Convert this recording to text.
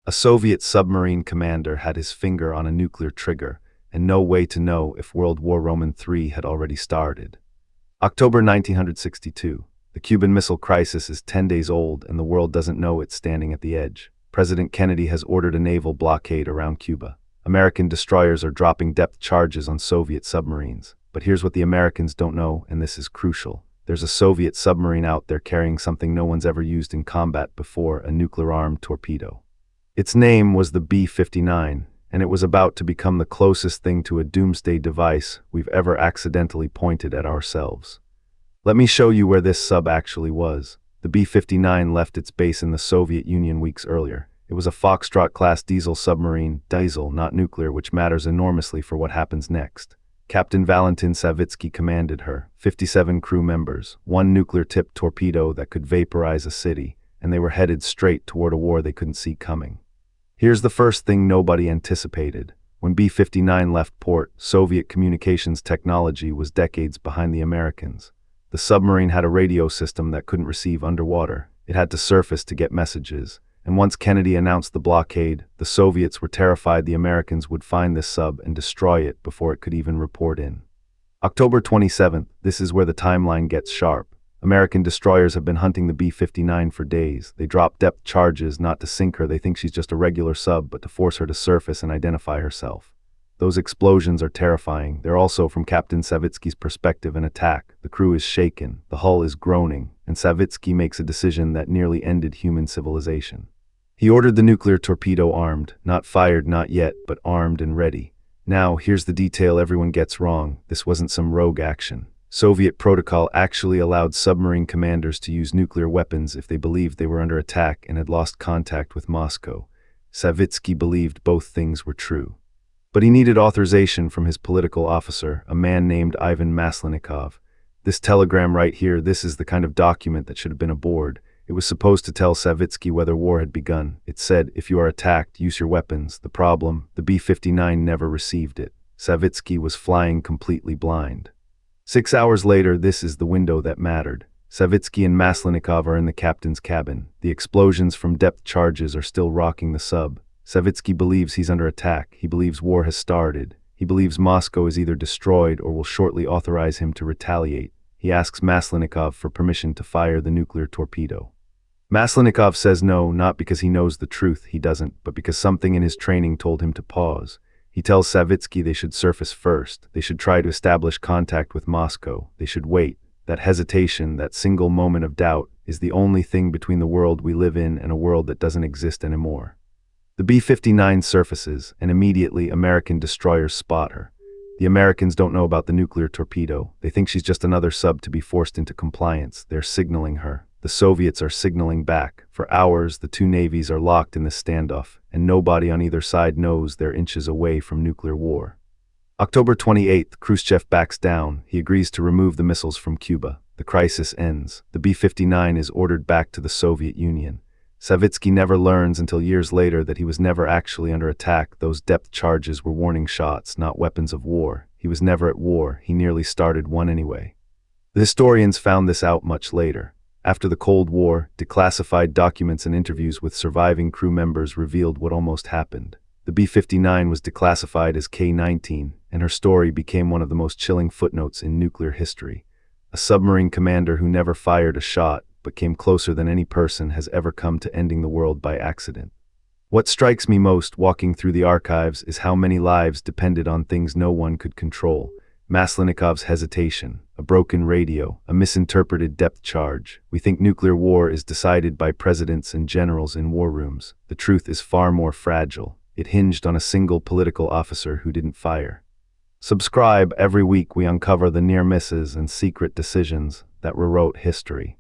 A Soviet submarine commander had his finger on a nuclear trigger, and no way to know if World War III had already started. October 1962. The Cuban Missile Crisis is 10 days old, and the world doesn't know it's standing at the edge. President Kennedy has ordered a naval blockade around Cuba. American destroyers are dropping depth charges on Soviet submarines. But here's what the Americans don't know, and this is crucial. There's a Soviet submarine out there carrying something no one's ever used in combat before, a nuclear-armed torpedo. Its name was the B-59, and it was about to become the closest thing to a doomsday device we've ever accidentally pointed at ourselves. Let me show you where this sub actually was. The B-59 left its base in the Soviet Union weeks earlier. It was a Foxtrot-class diesel submarine, diesel, not nuclear, which matters enormously for what happens next. Captain Valentin Savitsky commanded her, 57 crew members, one nuclear-tipped torpedo that could vaporize a city, and they were headed straight toward a war they couldn't see coming. Here's the first thing nobody anticipated. When B-59 left port, Soviet communications technology was decades behind the Americans. The submarine had a radio system that couldn't receive underwater. It had to surface to get messages. And once Kennedy announced the blockade, the Soviets were terrified the Americans would find this sub and destroy it before it could even report in. October 27th, this is where the timeline gets sharp. American destroyers have been hunting the B-59 for days. They drop depth charges not to sink her. They think she's just a regular sub, but to force her to surface and identify herself. Those explosions are terrifying. They're also, from Captain Savitsky's perspective, an attack. The crew is shaken, the hull is groaning, and Savitsky makes a decision that nearly ended human civilization. He ordered the nuclear torpedo armed, not fired, not yet, but armed and ready. Now, here's the detail everyone gets wrong. This wasn't some rogue action. Soviet protocol actually allowed submarine commanders to use nuclear weapons if they believed they were under attack and had lost contact with Moscow. Savitsky believed both things were true. But he needed authorization from his political officer, a man named Ivan Maslennikov. This telegram right here, this is the kind of document that should have been aboard. It was supposed to tell Savitsky whether war had begun. It said, if you are attacked, use your weapons. The problem, the B-59 never received it. Savitsky was flying completely blind. 6 hours later, this is the window that mattered. Savitsky and Maslennikov are in the captain's cabin. The explosions from depth charges are still rocking the sub. Savitsky believes he's under attack. He believes war has started. He believes Moscow is either destroyed or will shortly authorize him to retaliate. He asks Maslennikov for permission to fire the nuclear torpedo. Maslennikov says no, not because he knows the truth, he doesn't, but because something in his training told him to pause. He tells Savitsky they should surface first. They should try to establish contact with Moscow. They should wait. That hesitation, that single moment of doubt, is the only thing between the world we live in and a world that doesn't exist anymore. The B-59 surfaces, and immediately American destroyers spot her. The Americans don't know about the nuclear torpedo. They think she's just another sub to be forced into compliance. They're signaling her. The Soviets are signaling back. For hours, the two navies are locked in this standoff, and nobody on either side knows they're inches away from nuclear war. October 28th, Khrushchev backs down. He agrees to remove the missiles from Cuba. The crisis ends. The B-59 is ordered back to the Soviet Union. Savitsky never learns until years later that he was never actually under attack. Those depth charges were warning shots, not weapons of war. He was never at war. He nearly started one anyway. The historians found this out much later. After the Cold War, declassified documents and interviews with surviving crew members revealed what almost happened. The B-59 was declassified as K-19, and her story became one of the most chilling footnotes in nuclear history. A submarine commander who never fired a shot, but came closer than any person has ever come to ending the world by accident. What strikes me most walking through the archives is how many lives depended on things no one could control. Maslennikov's hesitation, a broken radio, a misinterpreted depth charge. We think nuclear war is decided by presidents and generals in war rooms. The truth is far more fragile. It hinged on a single political officer who didn't fire. Subscribe. Every week we uncover the near misses and secret decisions that rewrote history.